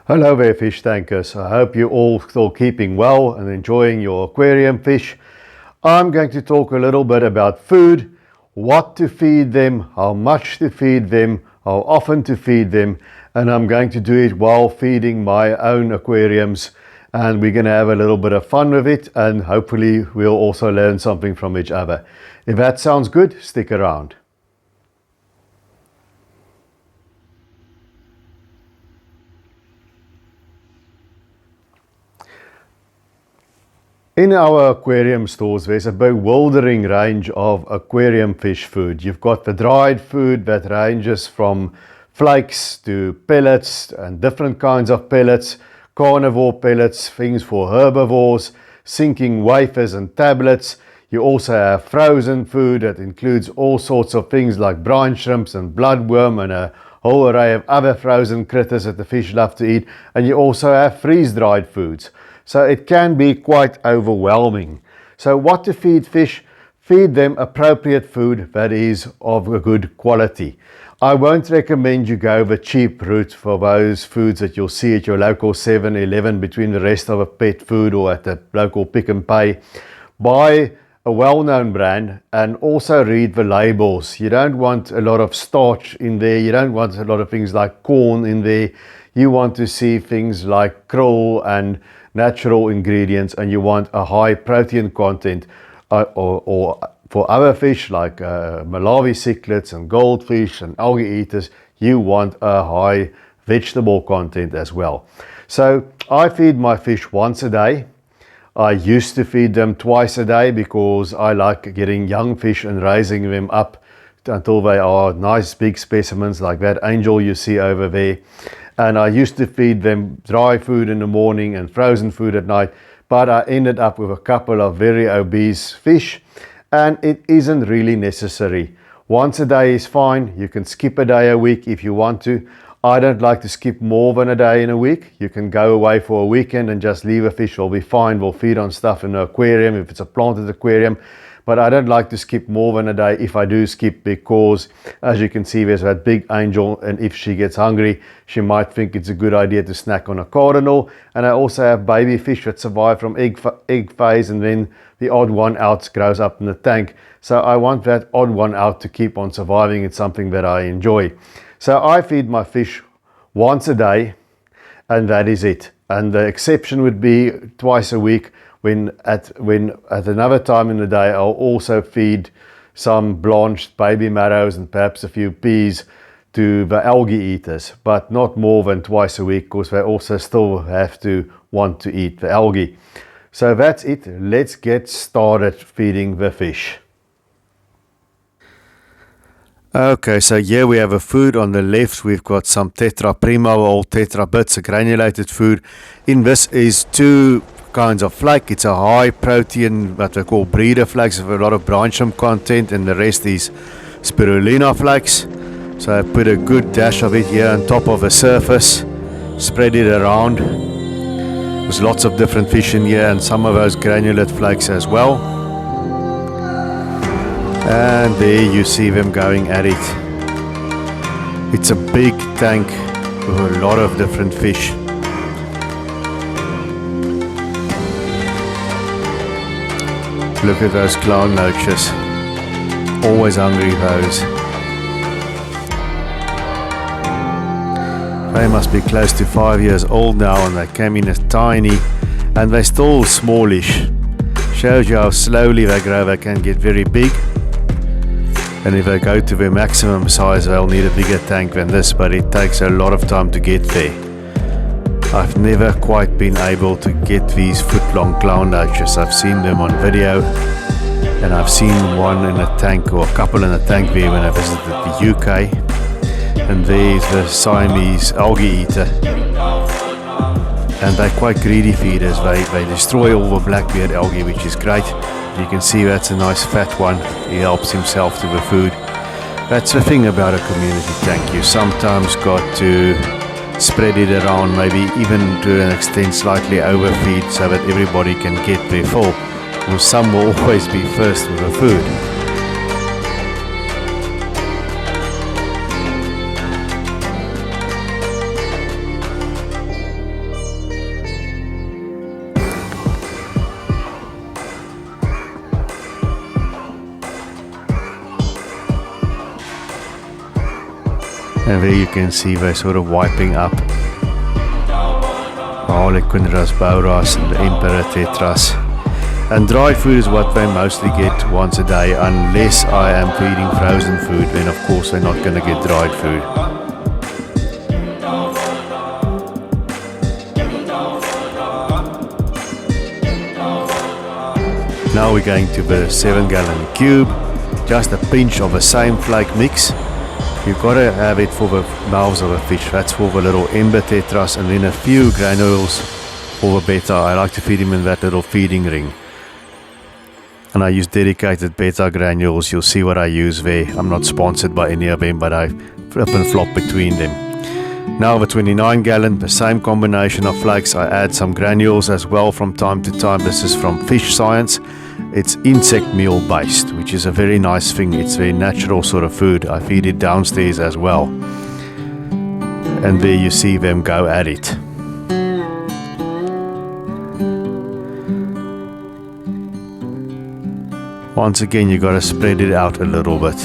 Hello there, fish tankers. I hope you're all still keeping well and enjoying your aquarium fish. I'm going to talk a little bit about food, what to feed them, how much to feed them, how often to feed them, and I'm going to do it while feeding my own aquariums, and we're going to have a little bit of fun with it, and hopefully we'll also learn something from each other. If that sounds good, stick around. In our aquarium stores, there's a bewildering range of aquarium fish food. You've got the dried food that ranges from flakes to pellets and different kinds of pellets, carnivore pellets, things for herbivores, sinking wafers and tablets. You also have frozen food that includes all sorts of things like brine shrimps and bloodworm and a whole array of other frozen critters that the fish love to eat. And you also have freeze-dried foods. So it can be quite overwhelming. So what to feed fish? Feed them appropriate food that is of a good quality. I won't recommend you go the cheap route for those foods that you'll see at your local 7-Eleven between the rest of a pet food or at the local Pick and Pay. Buy a well-known brand and also read the labels. You don't want a lot of starch in there. You don't want a lot of things like corn in there. You want to see things like krill and natural ingredients, and you want a high protein content, or for other fish like Malawi cichlids and goldfish and algae eaters, you want a high vegetable content as well. So I feed my fish once a day. I used to feed them twice a day because I like getting young fish and raising them up until they are nice big specimens like that angel you see over there. And I used to feed them dry food in the morning and frozen food at night, but I ended up with a couple of very obese fish, and it isn't really necessary. Once a day is fine. You can skip a day a week if you want to. I don't like to skip more than a day in a week. You can go away for a weekend and just leave a fish. We'll be fine. We'll feed on stuff in the aquarium if it's a planted aquarium. But I don't like to skip more than a day if I do skip, because as you can see, there's that big angel, and if she gets hungry, she might think it's a good idea to snack on a cardinal. And I also have baby fish that survive from egg phase, and then the odd one out grows up in the tank. So I want that odd one out to keep on surviving. It's something that I enjoy. So I feed my fish once a day, and that is it. And the exception would be twice a week, when at another time in the day I'll also feed some blanched baby marrows and perhaps a few peas to the algae eaters, but not more than twice a week, because they also still have to want to eat the algae. So that's it. Let's get started feeding the fish. Okay, so here we have a food. On the left we've got some Tetra Primo or Tetra Bits, a granulated food. In this is two kinds of flake. It's a high protein, what they call breeder flakes, with a lot of brine shrimp content, and the rest is spirulina flakes. So I put a good dash of it here on top of the surface, spread it around. There's lots of different fish in here, and some of those granulate flakes as well. And there you see them going at it. It's a big tank with a lot of different fish. Look at those clown loaches. Always hungry, those. They must be close to 5 years old now, and they came in as tiny, and they're still smallish. Shows you how slowly they grow. They can get very big, and if they go to their maximum size, they'll need a bigger tank than this, but it takes a lot of time to get there. I've never quite been able to get these foot-long clown loaches. I've seen them on video, and I've seen one in a tank, or a couple in a tank there when I visited the UK. And there's the Siamese algae eater, and they're quite greedy feeders. They destroy all the blackbeard algae, which is great. You can see that's a nice fat one. He helps himself to the food. That's the thing about a community tank. You sometimes got to spread it around, maybe even to an extent slightly overfeed, so that everybody can get their full. Well, some will always be first with the food. And there you can see they're sort of wiping up the Harlequin rasbouras and the Emperor tetras. And dried food is what they mostly get once a day, unless I am feeding frozen food, then of course they're not going to get dried food. Now we're going to the 7-gallon cube, just a pinch of the same flake mix. You've got to have it for the mouths of the fish, that's for the little Ember tetras, and then a few granules for the betta. I like to feed him in that little feeding ring. And I use dedicated betta granules. You'll see what I use there. I'm not sponsored by any of them, but I flip and flop between them. Now the 29-gallon, the same combination of flakes. I add some granules as well from time to time. This is from Fish Science. It's insect meal based, which is a very nice thing. It's very natural sort of food. I feed it downstairs as well. And there you see them go at it. Once again, you got to spread it out a little bit.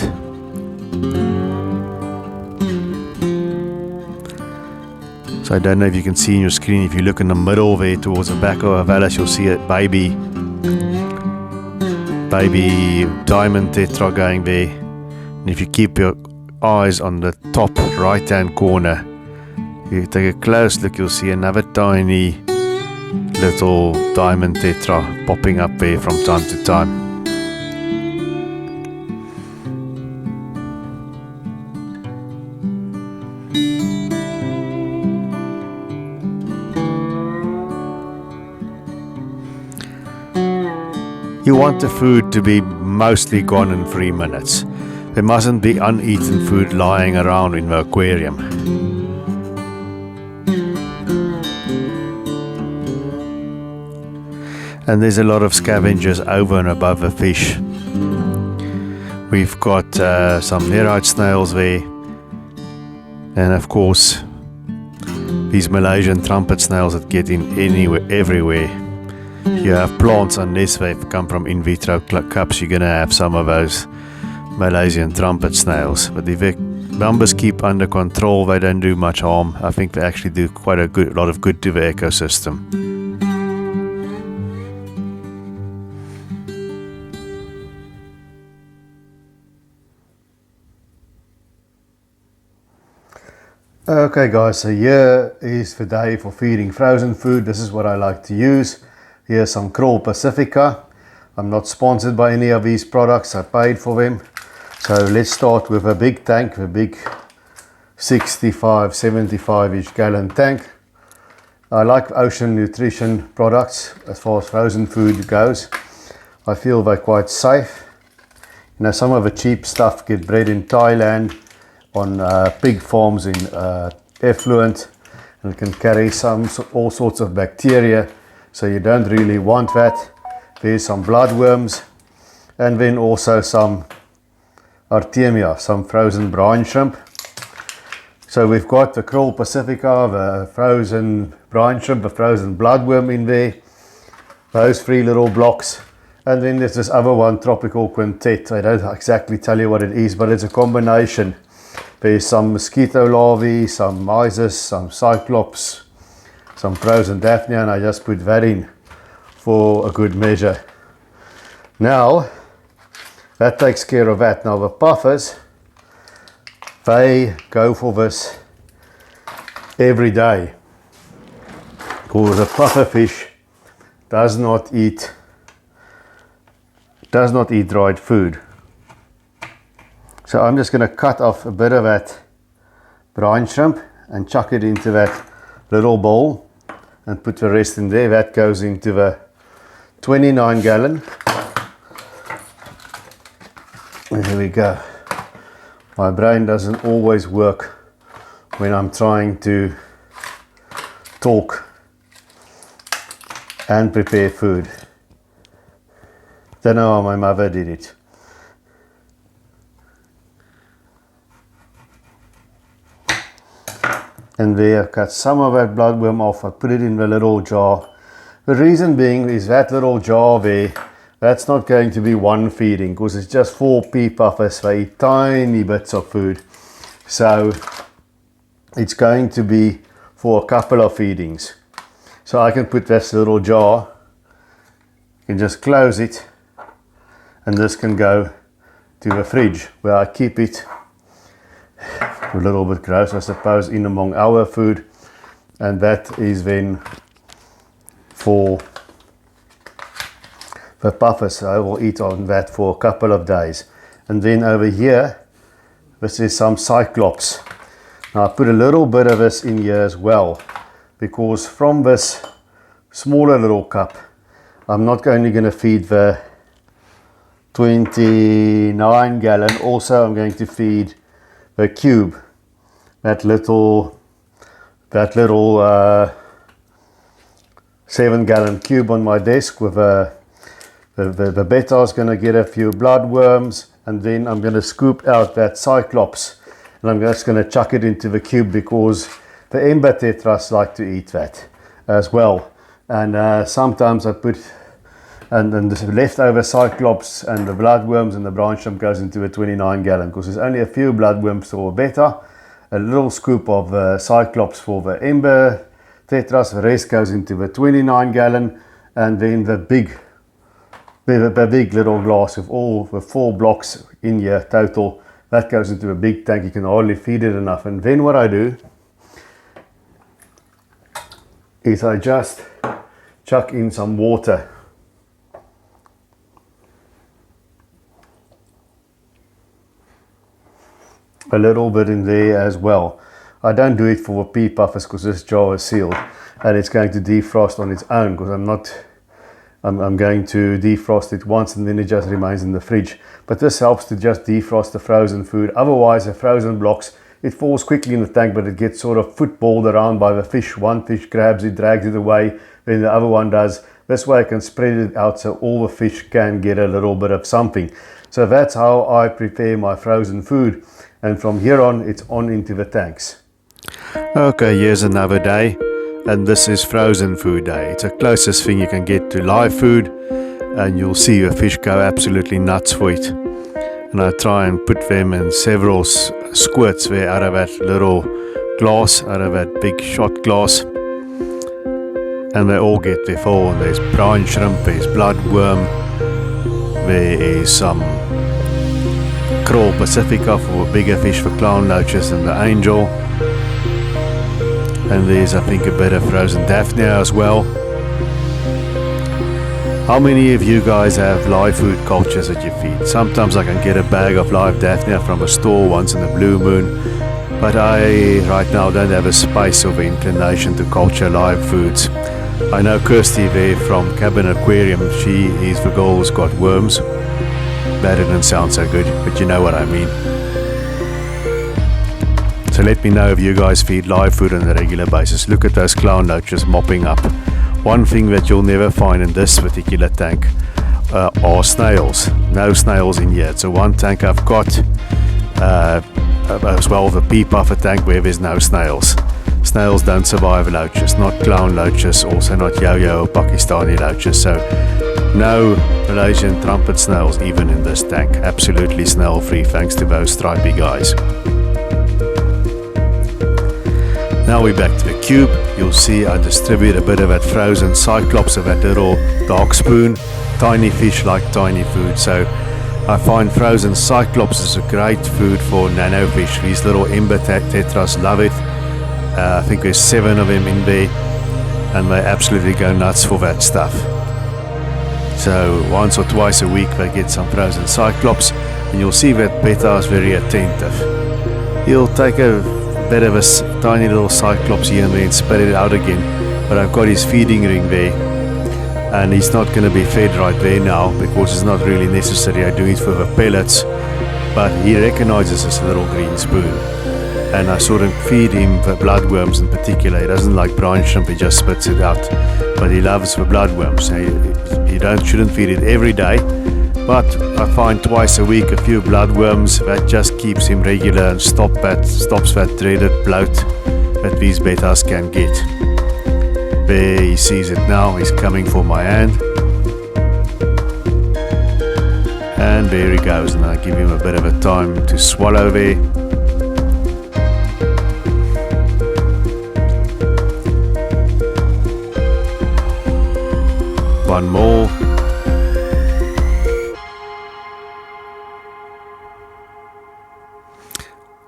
So I don't know if you can see in your screen, if you look in the middle there towards the back of a vellus, you'll see a baby diamond tetra going there. And if you keep your eyes on the top right hand corner, you take a close look, you'll see another tiny little diamond tetra popping up there from time to time. You want the food to be mostly gone in 3 minutes. There mustn't be uneaten food lying around in the aquarium. And there's a lot of scavengers over and above the fish. We've got some nerite snails there. And of course, these Malaysian trumpet snails that get in anywhere, everywhere. You have plants, unless they've come from in vitro cups, you're going to have some of those Malaysian trumpet snails. But if the numbers keep under control, they don't do much harm. I think they actually do quite a lot of good to the ecosystem. Okay guys, so here is the day for feeding frozen food. This is what I like to use. Here's some Krill Pacifica. I'm not sponsored by any of these products, I paid for them. So let's start with a big tank, a big 75-ish gallon tank. I like Ocean Nutrition products as far as frozen food goes. I feel they're quite safe. You know, some of the cheap stuff get bred in Thailand on pig farms in effluent, and it can carry all sorts of bacteria. So you don't really want that. There's some bloodworms, and then also some Artemia, some frozen brine shrimp. So we've got the Krill Pacifica, the frozen brine shrimp, the frozen bloodworm in there, those 3 little blocks. And then there's this other one, Tropical Quintet. I don't exactly tell you what it is, but it's a combination. There's some mosquito larvae, some mysis, some cyclops, some frozen daphnia, and I just put that in for a good measure. Now, that takes care of that. Now the puffers, they go for this every day, because a puffer fish does not eat dried food. So I'm just going to cut off a bit of that brine shrimp and chuck it into that little bowl and put the rest in there. That goes into the 29 gallon. And here we go. My brain doesn't always work when I'm trying to talk and prepare food. Don't know how my mother did it. And there, I've cut some of that bloodworm off. I put it in the little jar. The reason being is that little jar there, that's not going to be one feeding, because it's just 4 pea puffers. They eat tiny bits of food. So it's going to be for a couple of feedings. So I can put this little jar, you can just close it, and this can go to the fridge where I keep it. A little bit gross, I suppose, in among our food, and that is then for the puffers. I will eat on that for a couple of days. And then over here, this is some cyclops. Now I put a little bit of this in here as well, because from this smaller little cup, I'm not only going to feed the 29 gallon, also I'm going to feed the cube, that little 7 gallon cube on my desk with the betta is going to get a few bloodworms, and then I'm going to scoop out that cyclops and I'm just going to chuck it into the cube, because the ember tetras like to eat that as well. And sometimes I put, and then the leftover cyclops and the bloodworms and the brine shrimp goes into a 29 gallon, because there's only a few bloodworms for betta, a little scoop of cyclops for the ember tetras, the rest goes into the 29 gallon, and then the big little glass with all the 4 blocks in here total, that goes into a big tank. You can hardly feed it enough. And then what I do is I just chuck in some water. A little bit in there as well. I don't do it for the pea puffers because this jar is sealed and it's going to defrost on its own, because I'm going to defrost it once and then it just remains in the fridge. But this helps to just defrost the frozen food. Otherwise, the frozen blocks, it falls quickly in the tank, but it gets sort of footballed around by the fish. One fish grabs it, drags it away, then the other one does. This way I can spread it out so all the fish can get a little bit of something. So that's how I prepare my frozen food. And from here on, it's on into the tanks. Okay, here's another day. And this is frozen food day. It's the closest thing you can get to live food, and you'll see the fish go absolutely nuts for it. And I try and put them in several squirts there out of that little glass, out of that big shot glass, and they all get their full. And there's brine shrimp, there's bloodworm, there is some Crawl Pacifica for bigger fish, for clown loaches and the angel. And there's, I think, a bit of frozen Daphnia as well. How many of you guys have live food cultures that you feed? Sometimes I can get a bag of live Daphnia from a store once in a blue moon, but I right now don't have a space or the inclination to culture live foods. I know Kirsty there from Cabin Aquarium, his the girl's got worms. That didn't sound so good, but you know what I mean. So let me know if you guys feed live food on a regular basis. Look at those clown loaches mopping up. One thing that you'll never find in this particular tank are snails. No snails in here. So one tank I've got, as well the pea puffer tank where there's no snails. Snails don't survive loaches, not clown loaches, also not yo-yo or Pakistani loaches. So no Malaysian trumpet snails even in this tank. Absolutely snail free thanks to those stripy guys. Now we're back to the cube. You'll see I distribute a bit of that frozen cyclops of that little dark spoon. Tiny fish like tiny food. So I find frozen cyclops is a great food for nano fish. These little ember tetras love it. I think there's 7 of them in there, and they absolutely go nuts for that stuff. So once or twice a week they get some frozen cyclops, and you'll see that betta is very attentive. He'll take a bit of a tiny little cyclops here and there and spit it out again, but I've got his feeding ring there, and he's not going to be fed right there now because it's not really necessary. I do it for the pellets, but he recognizes this little green spoon, and I sort of feed him the bloodworms in particular. He doesn't like brine shrimp, he just spits it out, but he loves the bloodworms. Shouldn't feed it every day, but I find twice a week a few bloodworms. That just keeps him regular and stops that dreaded bloat that these bettas can get. There, he sees it now, he's coming for my hand. And there he goes, and I give him a bit of a time to swallow there. one more.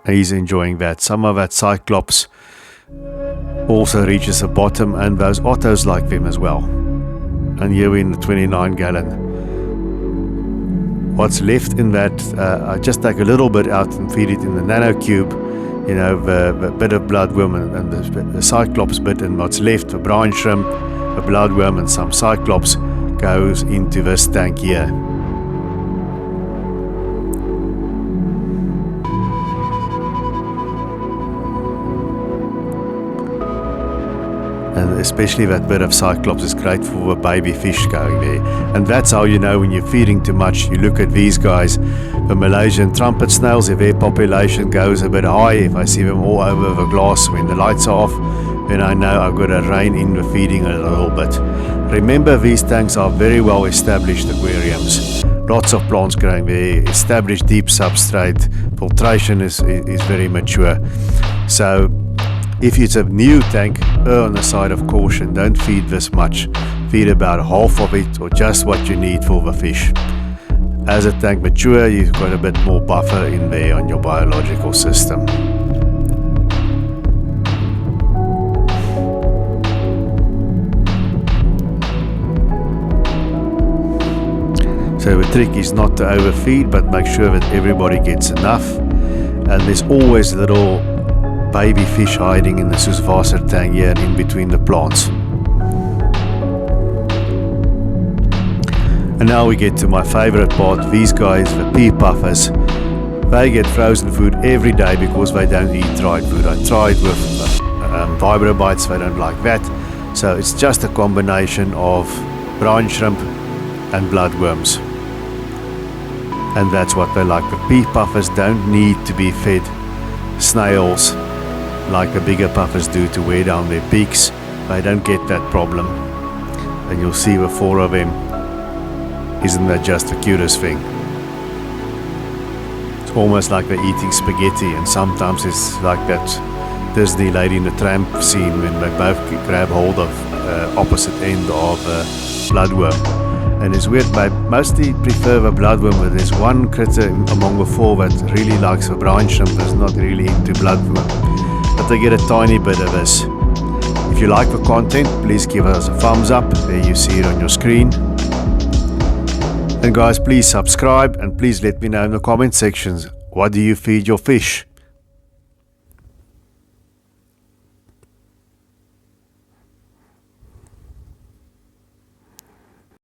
He's enjoying that. Some of that cyclops also reaches the bottom, and those ottos like them as well. And here we're in the 29 gallon. What's left in that, I just take a little bit out and feed it in the nano cube, you know, the bit of bloodworm and the cyclops bit, and what's left, the brine shrimp, the bloodworm and some cyclops, goes into this tank here. And especially that bit of cyclops is great for the baby fish going there. And that's how you know when you're feeding too much. You look at these guys, the Malaysian trumpet snails, if their population goes a bit high, if I see them all over the glass when the lights are off, then I know I've got to rein in the feeding a little bit. Remember, these tanks are very well established aquariums. Lots of plants growing there, established deep substrate, filtration is very mature. So if it's a new tank, err on the side of caution. Don't feed this much. Feed about half of it, or just what you need for the fish. As a tank matures, you've got a bit more buffer in there on your biological system. So the trick is not to overfeed, but make sure that everybody gets enough. And there's always little baby fish hiding in the Süßwasser tank here in between the plants. And now we get to my favorite part. These guys, the pea puffers, they get frozen food every day because they don't eat dried food. I tried with vibrobites, they don't like that. So it's just a combination of brine shrimp and bloodworms. And that's what they like. The pea puffers don't need to be fed snails like the bigger puffers do to wear down their beaks. They don't get that problem. And you'll see the 4 of them. Isn't that just the cutest thing? It's almost like they're eating spaghetti, and sometimes it's like that Disney Lady in the Tramp scene when they both grab hold of opposite end of bloodworm. And it's weird, I mostly prefer the bloodworm, but there's one critter among the 4 that really likes the brine shrimp, that's not really into bloodworm. But they get a tiny bit of this. If you like the content, please give us a thumbs up. There you see it on your screen. And guys, please subscribe, and please let me know in the comment sections, what do you feed your fish?